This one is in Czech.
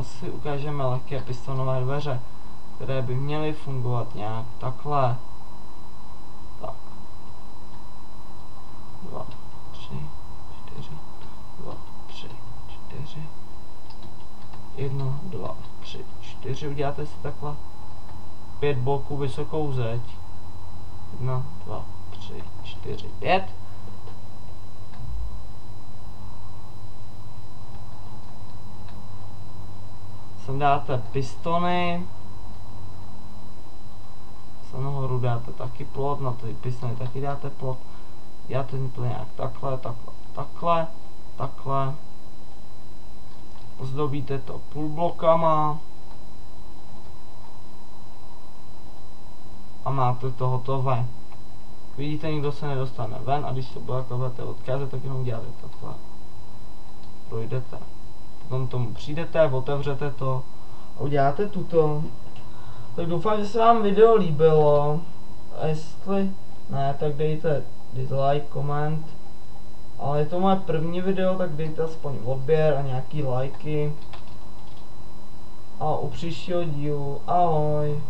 si ukážeme lehké pistonové dveře, které by měly fungovat nějak takhle. Tak. 2, 3, 4, 2, 3, 4. 1, 2, 3, 4. Uděláte si takhle 5 bloků vysokou zeď. 1, 2, 3, 4, 5. Sem dáte pistony. Sem nahoru dáte taky plot, na ty pistony taky dáte plot. Děláte to nějak takhle, takhle, takhle, takhle. Ozdobíte to půlblokama. A máte to hotové. Vidíte, nikdo se nedostane ven a když se budete odkázat, tak jenom děláte takhle. Projdete. Potom tomu přijdete, otevřete to a uděláte tuto. Tak doufám, že se vám video líbilo. A jestli ne, tak dejte dislike, koment. Ale je to moje první video, tak dejte aspoň odběr a nějaký lajky. A u příštího dílu ahoj.